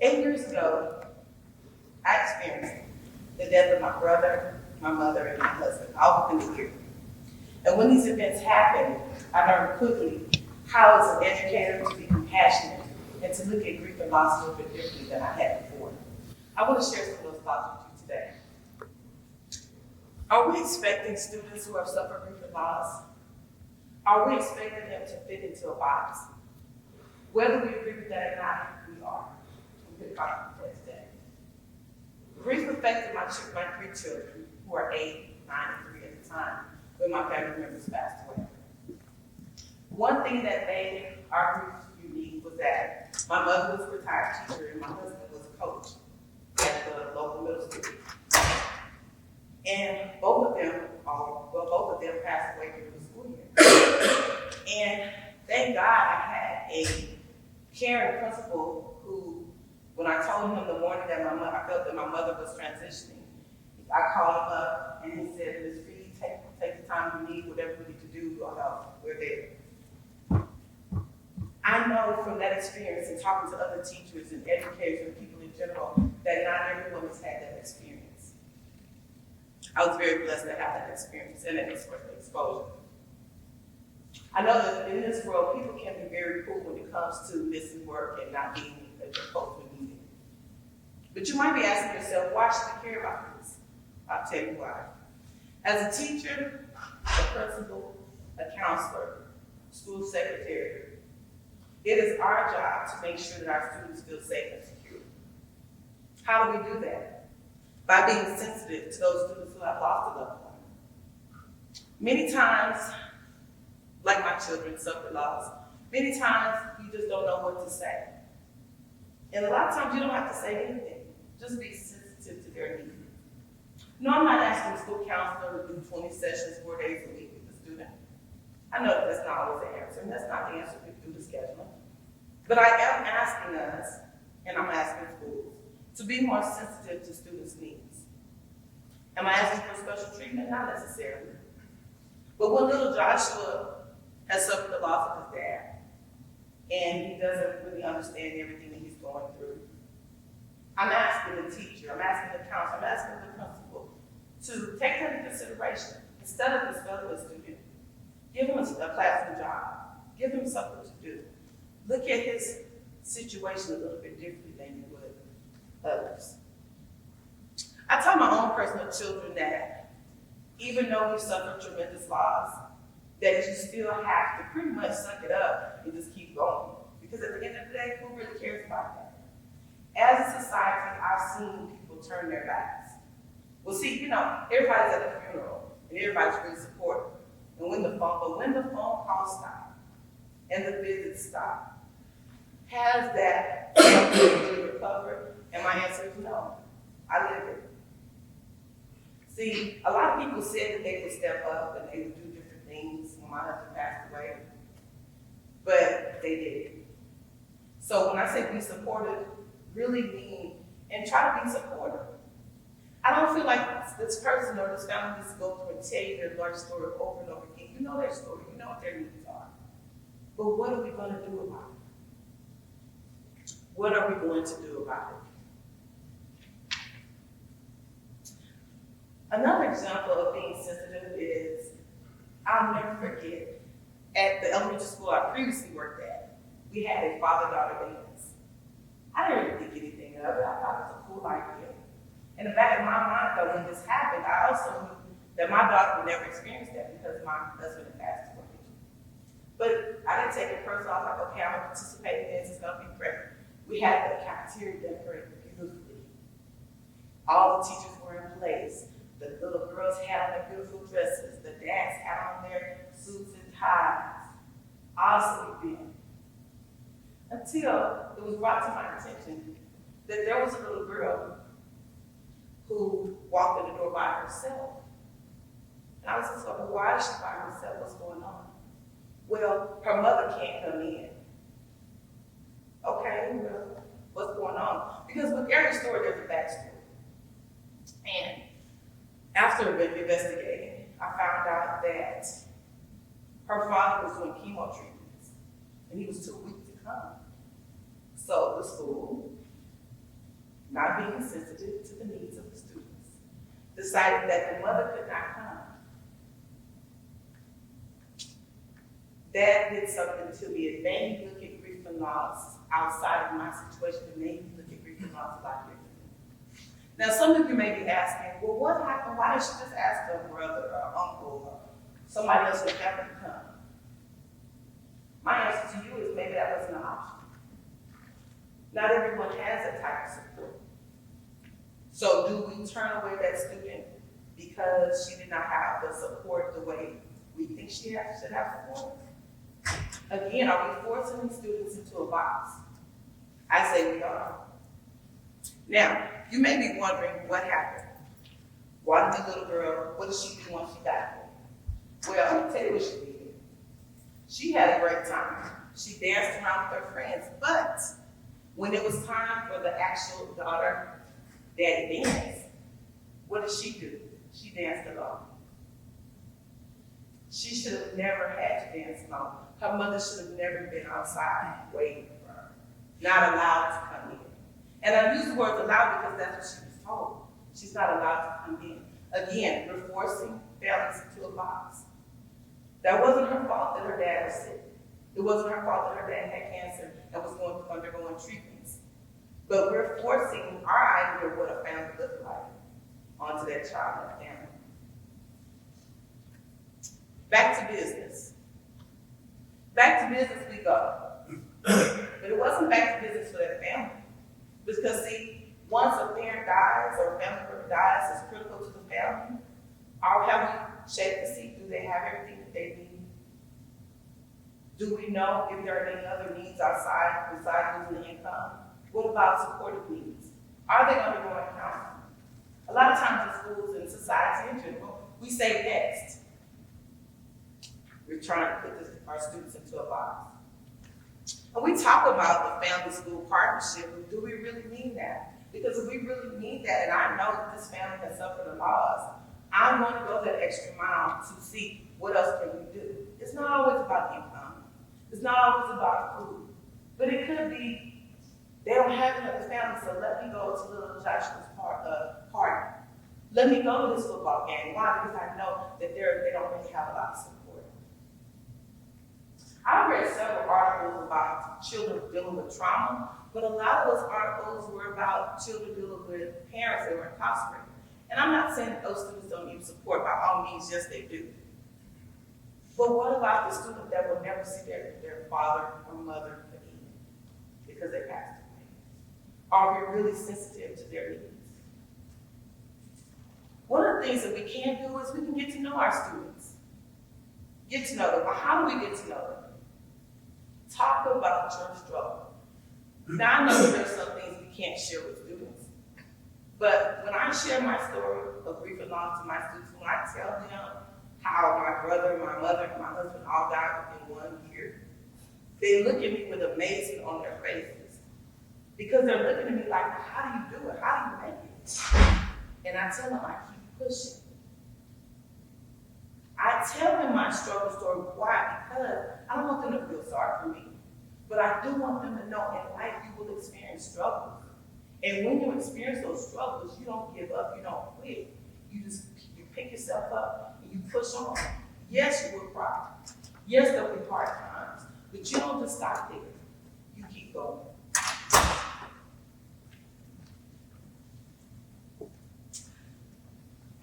8 years ago, I experienced the death of my brother, my mother, and my husband, all within a year. And when these events happened, I learned quickly how, as an educator, to be compassionate and to look at grief and loss a little bit differently than I had before. I want to share some of those thoughts with you today. Are we expecting students who have suffered grief and loss? Are we expecting them to fit into a box? Whether we agree with that or not, we are. I'm going to talk about that today. Grief affected my 3 children, who are 8, 9, and 3 at the time, when my family members passed away. One thing that made our grief unique was that my mother was a retired teacher and my husband was a coach at the local middle school. And both of them passed away during the school year. And thank God I had a caring principal who, when I told him the morning that I felt that my mother was transitioning, I called him up and he said, "Ms. Reed, take the time you need, whatever we need to do, we'll help, we're there." I know from that experience and talking to other teachers and educators and people in general that not everyone has had that experience. I was very blessed to have that experience and that exposure. I know that in this world, people can be very cruel when it comes to missing work and not being supposed to be needed. But you might be asking yourself, why should we care about this? I'll tell you why. As a teacher, a principal, a counselor, school secretary, it is our job to make sure that our students feel safe and secure. How do we do that? By being sensitive to those students who have lost a loved one. Many times, like my children suffer loss, many times you just don't know what to say. And a lot of times you don't have to say anything. Just be sensitive to their needs. No, I'm not asking the school counselor to do 20 sessions 4 days a week with the student. I know that that's not always the answer, and that's not the answer through the scheduling. But I am asking us, and I'm asking schools, to be more sensitive to students' needs. Am I asking for special treatment? Not necessarily. But when little Joshua has suffered the loss of his dad, and he doesn't really understand everything that he's going through, I'm asking the teacher, I'm asking the counselor, I'm asking the principal to take that into consideration. Instead of expelling the student, give him a classroom job. Give him something to do. Look at his situation a little bit differently than you would others. I tell my own personal children that even though we suffer tremendous loss, that you still have to pretty much suck it up and just keep going. Because at the end of the day, who really cares about that? As a society, I've seen people turn their backs. Well, see, everybody's at a funeral and everybody's really supportive. And when the phone calls stop and the visits stop, has that really recovered? And my answer is no. I live it. See, a lot of people said that they would step up and they would do different things when my husband passed away, but they didn't. So when I say be supportive, really mean, and try to be supportive. I don't feel like this person or this family needs to go through and tell you their life story over and over again. You know their story, you know what their needs are. But what are we going to do about it? What are we going to do about it? Another example of being sensitive is, I'll never forget, at the elementary school I previously worked at, we had a father-daughter dance. I didn't really think anything of it. I thought it was a cool idea. In the back of my mind, though, when this happened, I also knew that my daughter would never experience that because my husband had passed away. But I didn't take it personal. I was like, okay, I'm going to participate in this. It's going to be great. We had the cafeteria decorated beautifully. All the teachers were in place. The little girls had on their beautiful dresses. The dads had on their suits and ties. Awesome event. Until it was brought to my attention that there was a little girl who walked in the door by herself. And I was just like, well, why is she by herself? What's going on? Well, her mother can't come in. Okay, well, what's going on? Because with every story, there's a backstory. And after investigating, I found out that her father was doing chemo treatments, and he was too weak to come. So the school not being sensitive to the needs of the students, decided that the mother could not come. That did something to me. It made me look at grief and loss outside of my situation. It made me look at grief and loss a lot differently. Now, some of you may be asking, well, what happened? Why didn't she just ask her brother or uncle or somebody else in the family to come? My answer to you is maybe that wasn't an option. Not everyone has that type of support. So do we turn away that student because she did not have the support the way we think she should have support? Again, are we forcing these students into a box? I say we are. Now, you may be wondering what happened. Why did the little girl, what did she do once she got there? Well, let me tell you what she did. She had a great time. She danced around with her friends, but when it was time for the actual daughter-daddy dance, what did she do? She danced alone. She should have never had to dance alone. Her mother should have never been outside waiting for her, not allowed to come in. And I use the word allowed because that's what she was told. She's not allowed to come in. Again, we're forcing families into a box. That wasn't her fault that her dad was sick. It wasn't her fault that her dad had cancer and was undergoing treatments. But we're forcing our idea of what a family looks like onto that child and family. Back to business. Back to business we go. But it wasn't back to business for that family. Because see, once a parent dies or a family member dies, it's critical to the family. Or have we checked to see, do they have everything that they need? Do we know if there are any other needs outside besides losing the income? What about supportive needs? Are they undergoing counseling? A lot of times in schools and society in general, we say next. We're trying to put our students into a box. And we talk about the family-school partnership, but do we really mean that? Because if we really mean that, and I know that this family has suffered a loss, I'm going to go that extra mile to see what else can we do. It's not always about income. It's not always about food. But it could be, they don't have another family, so let me go to little Joshua's party. Let me go to this football game. Why? Because I know that they don't really have a lot of support. I read several articles about children dealing with trauma, but a lot of those articles were about children dealing with parents that were incarcerated. And I'm not saying that those students don't need support. By all means, yes, they do. But what about the student that will never see their father or mother again because they passed away? Are we really sensitive to their needs? One of the things that we can do is we can get to know our students. Get to know them. But how do we get to know them? Talk about your struggle. Now, I know that there's some things we can't share with students. But when I share my story of grief and loss to my students, when I tell them how my brother, my mother, and my husband all died within 1 year, they look at me with amazement on their faces. Because they're looking at me like, how do you do it? How do you make it? And I tell them, I keep pushing. I tell them my struggle story. Why? Because I don't want them to feel sorry for me. But I do want them to know in life you will experience struggles. And when you experience those struggles, you don't give up, you don't quit. You pick yourself up and you push on. Yes, you will cry. Yes, there'll be hard times. But you don't just stop there. You keep going.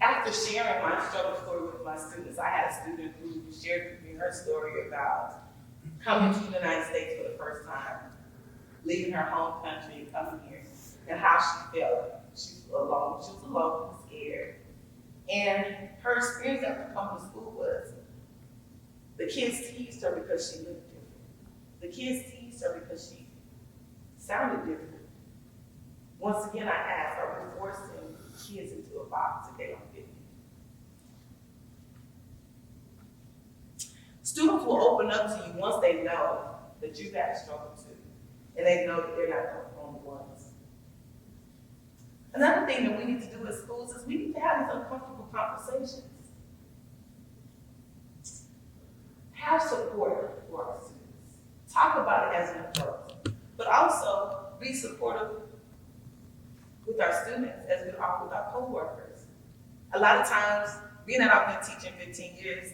After sharing my struggle story with my students, I had a student who shared with me her story about coming to the United States for the first time, leaving her home country and coming here, and how she felt. She was alone, scared. And her experience after coming to school was the kids teased her because she looked different. The kids teased her because she sounded different. Once again, I asked, are we forcing kids into a box if they don't fit in? Students will open up to you once they know that you've had a struggle too, and they know that they're not the only ones. Another thing that we need to do in schools is we need to have these uncomfortable conversations. Have support for our students. Talk about it as an adult, but also be supportive with our students as we are with our coworkers. A lot of times, being that I've been teaching 15 years,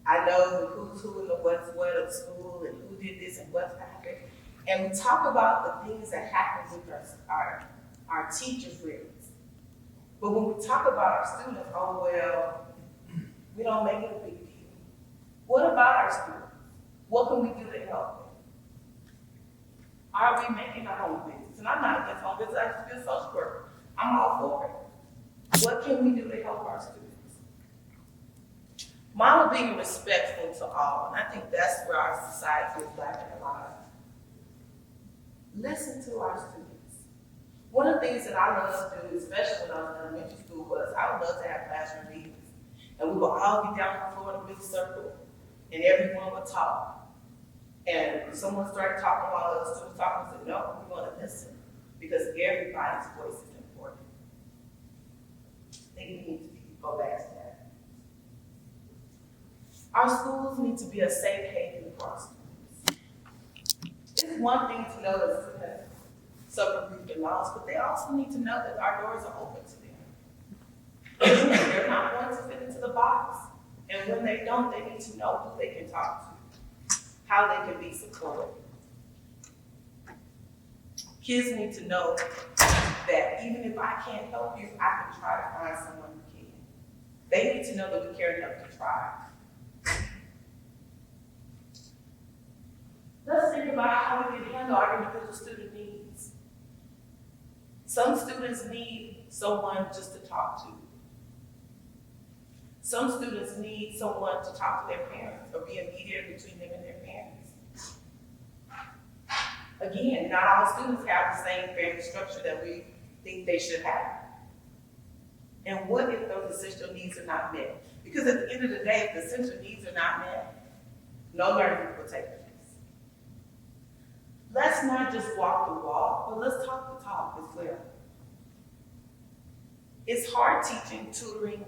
I know the who's who and the what's what of school and who did this and what's happened. And we talk about the things that happen with our teacher friends. But when we talk about our students, oh, well, we don't make it a big deal. What about our students? What can we do to help them? Are we making our own business? And I'm not against home business, I just feel social worker. I'm all for it. What can we do to help our students? Model being respectful to all, and I think that's where our society is lacking a lot. Listen to our students. One of the things that I love to do, especially when I was in elementary school, was I would love to have classroom meetings. And we would all get down on the floor in a big circle, and everyone would talk. And someone started talking while the other students talking, and said, no, we want to listen, because everybody's voice is important. I think we need to go back to that. Our schools need to be a safe haven for our students. It's one thing to know that students suffer grief and loss, but they also need to know that our doors are open to them. They're not going to fit into the box. And when they don't, they need to know who they can talk to, how they can be supported. Kids need to know that even if I can't help you, I can try to find someone who can. They need to know that we care enough to try. Let's think about how we can handle our individual student needs. Some students need someone just to talk to. Some students need someone to talk to their parents or be a mediator between them and their parents. Again, not all students have the same family structure that we think they should have. And what if those essential needs are not met? Because at the end of the day, if the essential needs are not met, no learning will take place. Let's not just walk the walk, but let's talk the talk as well. It's hard teaching, tutoring,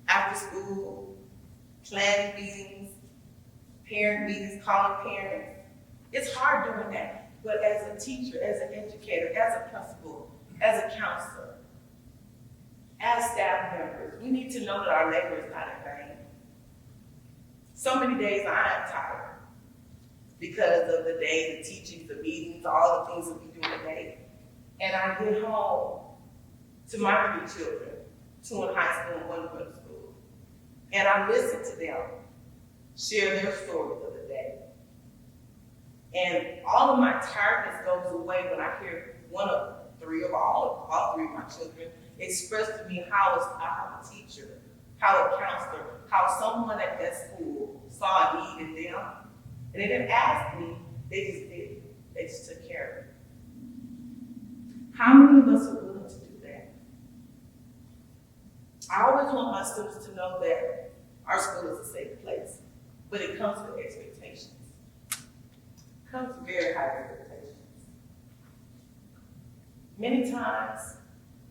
after school, planning meetings, parent meetings, calling parents. It's hard doing that. But as a teacher, as an educator, as a principal, as a counselor, as staff members, we need to know that our labor is not in vain. So many days I am tired because of the day, the teachings, the meetings, all the things that we do in a day. And I get home to my 3 children, 2 in high school and 1 in middle school. And I listen to them share their stories of the day. And all of my tiredness goes away when I hear all 3 of my children express to me how a teacher, how a counselor, how someone at that school saw a need in them. And they didn't ask me, they just did. They just took care of it. How many of us are willing to do that? I always want my students to know that our school is a safe place, but it comes with expectations. It comes with very high expectations. Many times,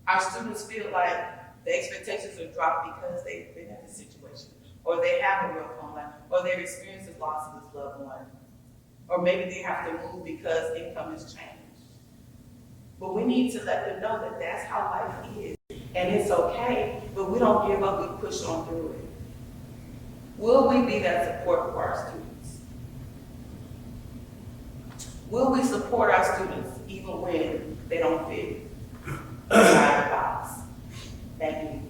our students feel like the expectations are dropped because they've been in this situation, or they have a rough home life, or they've experienced the loss of this loved one, or maybe they have to move because income has changed. But we need to let them know that that's how life is, and it's okay, but we don't give up, we push on through it. Will we be that support for our students? Will we support our students even when they don't fit inside the box? Thank you.